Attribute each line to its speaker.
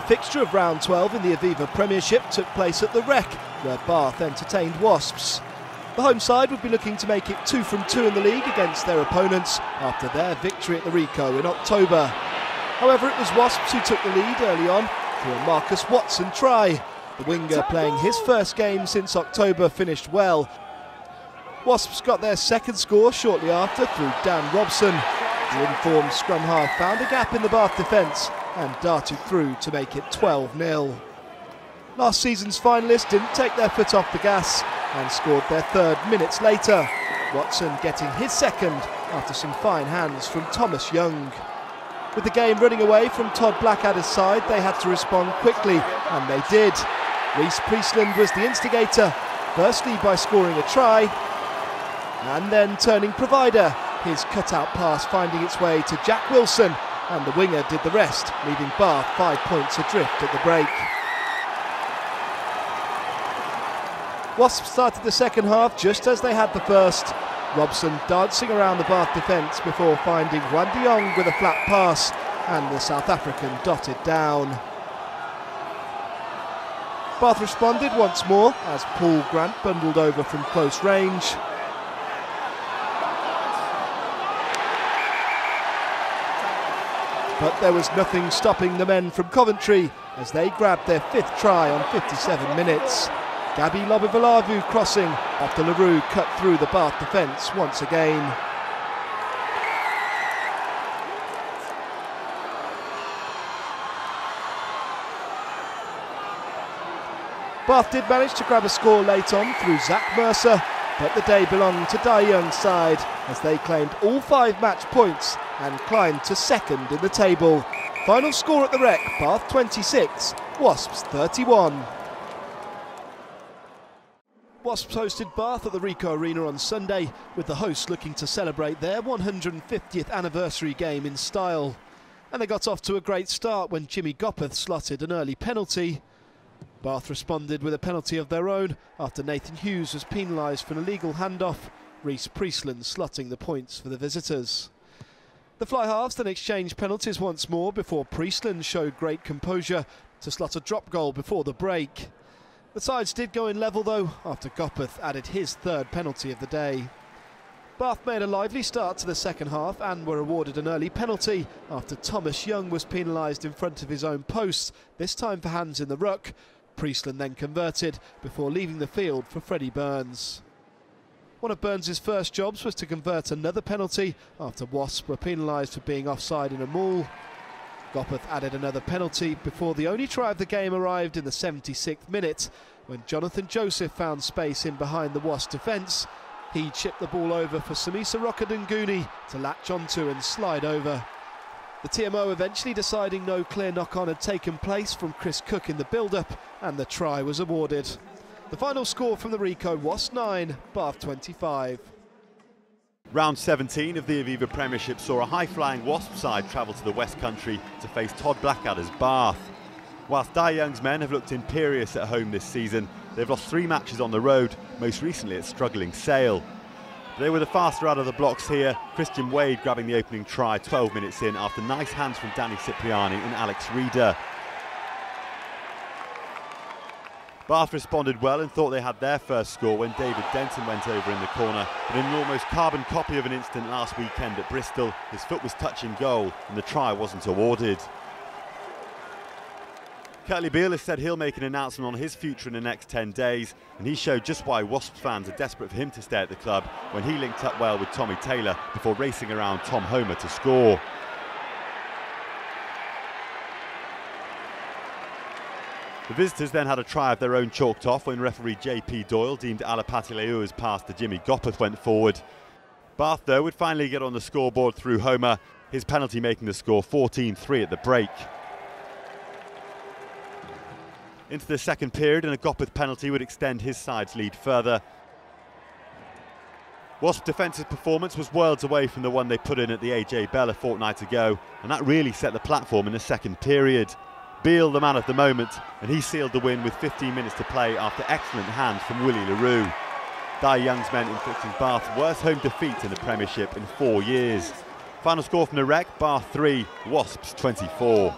Speaker 1: fixture of round 12 in the Aviva Premiership took place at the Rec, where Bath entertained Wasps. The home side would be looking to make it 2 from 2 in the league against their opponents after their victory at the Ricoh in October. However, it was Wasps who took the lead early on through a Marcus Watson try. The winger, playing his first game since October, finished well. Wasps got their second score shortly after through Dan Robson. The informed scrum half found a gap in the Bath defence and darted through to make it 12-0. Last season's finalists didn't take their foot off the gas and scored their third minutes later, Watson getting his second after some fine hands from Thomas Young. With the game running away from Todd Blackadder's side, they had to respond quickly, and they did. Rhys Priestland was the instigator, firstly by scoring a try, and then turning provider, his cut-out pass finding its way to Jack Wilson, and the winger did the rest, leaving Bath 5 points adrift at the break. Wasps started the second half just as they had the first. Robson dancing around the Bath defence before finding Juan de Jong with a flat pass, and the South African dotted down. Bath responded once more as Paul Grant bundled over from close range. But there was nothing stopping the men from Coventry as they grabbed their 5th try on 57 minutes. Gabi Lobivalavu crossing after LaRue cut through the Bath defence once again. Bath did manage to grab a score late on through Zach Mercer, but the day belonged to Dai Young's side as they claimed all 5 match points and climbed to second in the table. Final score at the Rec, Bath 26, Wasps 31. Wasps hosted Bath at the Ricoh Arena on Sunday, with the hosts looking to celebrate their 150th anniversary game in style. And they got off to a great start when Jimmy Gopperth slotted an early penalty. Bath responded with a penalty of their own after Nathan Hughes was penalised for an illegal handoff, Rhys Priestland slotting the points for the visitors. The fly halves then exchanged penalties once more before Priestland showed great composure to slot a drop goal before the break. The sides did go in level though after Gopperth added his 3rd penalty of the day. Bath made a lively start to the second half and were awarded an early penalty after Thomas Young was penalised in front of his own post, this time for hands in the ruck. Priestland then converted before leaving the field for Freddie Burns. One of Burns' first jobs was to convert another penalty after Wasps were penalised for being offside in a maul. Gopperth added another penalty before the only try of the game arrived in the 76th minute when Jonathan Joseph found space in behind the Wasps defence. He chipped the ball over for Samisa Rokadunguni to latch onto and slide over. The TMO eventually deciding no clear knock-on had taken place from Chris Cook in the build-up, and the try was awarded. The final score from the Ricoh, Wasps 9, Bath 25.
Speaker 2: Round 17 of the Aviva Premiership saw a high-flying Wasp side travel to the West Country to face Todd Blackadder's Bath. Whilst Dai Young's men have looked imperious at home this season, they've lost 3 matches on the road, most recently at struggling Sale. They were the faster out of the blocks here, Christian Wade grabbing the opening try 12 minutes in after nice hands from Danny Cipriani and Alex Reeder. Bath responded well and thought they had their first score when David Denton went over in the corner, but in an almost carbon copy of an incident last weekend at Bristol, his foot was touching goal and the try wasn't awarded. Curtly Beale has said he'll make an announcement on his future in the next 10 days, and he showed just why Wasps fans are desperate for him to stay at the club when he linked up well with Tommy Taylor before racing around Tom Homer to score. The visitors then had a try of their own chalked off when referee JP Doyle deemed Alapati-Leua's pass to Jimmy Gopperth went forward. Bath though would finally get on the scoreboard through Homer, his penalty making the score 14-3 at the break. Into the second period, and a Gopperth penalty would extend his side's lead further. Wasps' defensive performance was worlds away from the one they put in at the AJ Bell a fortnight ago, and that really set the platform in the second period. Beale the man of the moment, and he sealed the win with 15 minutes to play after excellent hands from Willie LaRue. Dai Young's men inflicting Bath's worst home defeat in the Premiership in 4 years. Final score from the Rec, Bath 3, Wasps 24.